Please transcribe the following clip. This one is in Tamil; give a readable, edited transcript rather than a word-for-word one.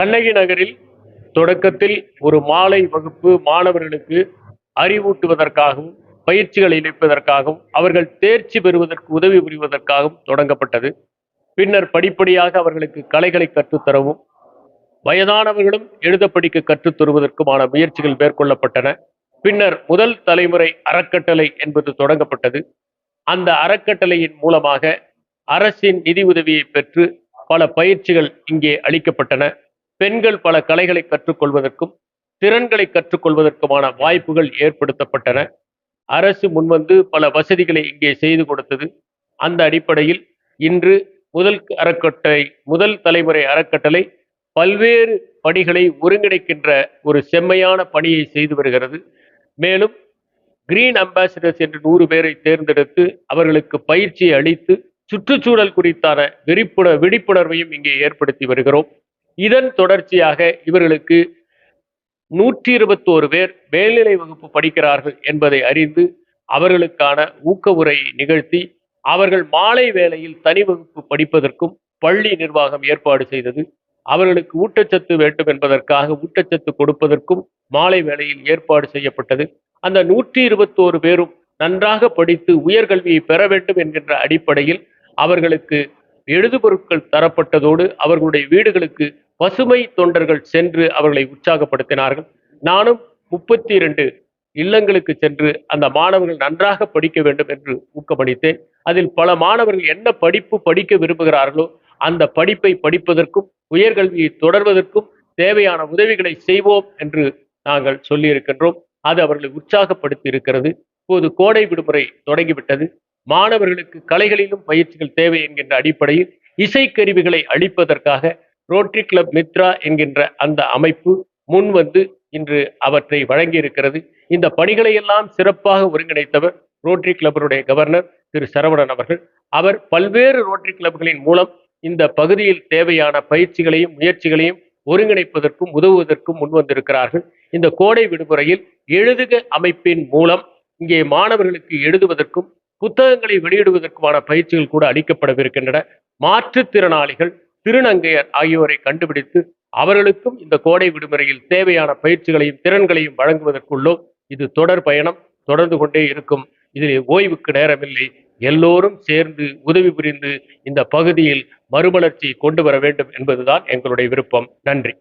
கண்ணகி நகரில் தொடக்கத்தில் ஒரு மாலை வகுப்பு மாணவர்களுக்கு அறிவூட்டுவதற்காகவும் பயிற்சிகள் அளிப்பதற்காகவும் அவர்கள் தேர்ச்சி பெறுவதற்கு உதவி புரிவதற்காகவும் தொடங்கப்பட்டது. பின்னர் படிப்படியாக அவர்களுக்கு கலைகளை கற்றுத்தரவும் வயதானவர்களும் எழுத படிக்க கற்றுத் தருவதற்குமான முயற்சிகள் மேற்கொள்ளப்பட்டன. பின்னர் முதல் தலைமுறை அறக்கட்டளை என்பது தொடங்கப்பட்டது. அந்த அறக்கட்டளையின் மூலமாக அரசின் நிதி உதவியை பெற்று பல பயிற்சிகள் இங்கே அளிக்கப்பட்டன. பெண்கள் பல கலைகளை கற்றுக்கொள்வதற்கும் திறன்களை கற்றுக்கொள்வதற்குமான வாய்ப்புகள் ஏற்படுத்தப்பட்டன. அரசு முன்வந்து பல வசதிகளை இங்கே செய்து கொடுத்தது. அந்த அடிப்படையில் இன்று முதல் தலைமுறை அறக்கட்டளை பல்வேறு பணிகளை ஒருங்கிணைக்கின்ற ஒரு செம்மையான பணியை செய்து வருகிறது. மேலும் கிரீன் அம்பாசிடர்ஸ் என்று 100 பேரை தேர்ந்தெடுத்து அவர்களுக்கு பயிற்சியை அளித்து சுற்றுச்சூழல் குறித்தான விழிப்புணர்வையும் இங்கே ஏற்படுத்தி வருகிறோம். இதன் தொடர்ச்சியாக இவர்களுக்கு 121 பேர் மேல்நிலை வகுப்பு படிக்கிறார்கள் என்பதை அறிந்து அவர்களுக்கான ஊக்க உரையை நிகழ்த்தி அவர்கள் மாலை வேளையில் தனி வகுப்பு படிப்பதற்கும் பள்ளி நிர்வாகம் ஏற்பாடு செய்தது. அவர்களுக்கு ஊட்டச்சத்து வேண்டும் என்பதற்காக ஊட்டச்சத்து கொடுப்பதற்கும் மாலை வேளையில் ஏற்பாடு செய்யப்பட்டது. அந்த 121 பேரும் நன்றாக படித்து உயர்கல்வியை பெற வேண்டும் என்கின்ற அடிப்படையில் அவர்களுக்கு எழுதுபொருட்கள் தரப்பட்டதோடு அவர்களுடைய வீடுகளுக்கு பசுமை தொண்டர்கள் சென்று அவர்களை உற்சாகப்படுத்தினார்கள். நானும் 32 இல்லங்களுக்கு சென்று அந்த மாணவர்கள் நன்றாக படிக்க வேண்டும் என்று ஊக்கமளித்தேன். அதில் பல மாணவர்கள் என்ன படிப்பு படிக்க விரும்புகிறார்களோ அந்த படிப்பை படிப்பதற்கும் உயர்கல்வியை தொடர்வதற்கும் தேவையான உதவிகளை செய்வோம் என்று நாங்கள் சொல்லியிருக்கின்றோம். அது அவர்களை உற்சாகப்படுத்தி இருக்கிறது. இப்போது கோடை விடுமுறை தொடங்கிவிட்டது. மாணவர்களுக்கு கலைகளிலும் பயிற்சிகள் தேவை என்கின்ற அடிப்படையில் இசைக்கருவிகளை அளிப்பதற்காக ரோட்டரி கிளப் மித்ரா என்கின்ற அந்த அமைப்பு முன்வந்து இன்று அவற்றை வழங்கி இருக்கிறது. இந்த பணிகளை எல்லாம் சிறப்பாக ஒருங்கிணைத்தவர் ரோட்டரி கிளப்பினுடைய கவர்னர் திரு சரவணன் அவர்கள். அவர் பல்வேறு ரோட்டரி கிளப்களின் மூலம் இந்த பகுதியில் தேவையான பயிற்சிகளையும் முயற்சிகளையும் ஒருங்கிணைப்பதற்கும் உதவுவதற்கும் முன்வந்திருக்கிறார்கள். இந்த கோடை விடுமுறையில் எழுதுக அமைப்பின் மூலம் இங்கே மாணவர்களுக்கு எழுதுவதற்கும் புத்தகங்களை வெளியிடுவதற்குமான பயிற்சிகள் கூட அளிக்கப்படவிருக்கின்றன. மாற்றுத்திறனாளிகள் திருநங்கையர் ஆகியோரை கண்டுபிடித்து அவர்களுக்கும் இந்த கோடை விடுமுறையில் தேவையான பயிற்சிகளையும் திறன்களையும் வழங்குவதற்குள்ளோம். இது தொடர் பயணம் தொடர்ந்து கொண்டே இருக்கும். இதில் ஓய்வுக்கு நேரமில்லை. எல்லோரும் சேர்ந்து உதவி புரிந்து இந்த பகுதியில் மறுமலர்ச்சியை கொண்டு வர வேண்டும் என்பதுதான் எங்களுடைய விருப்பம். நன்றி.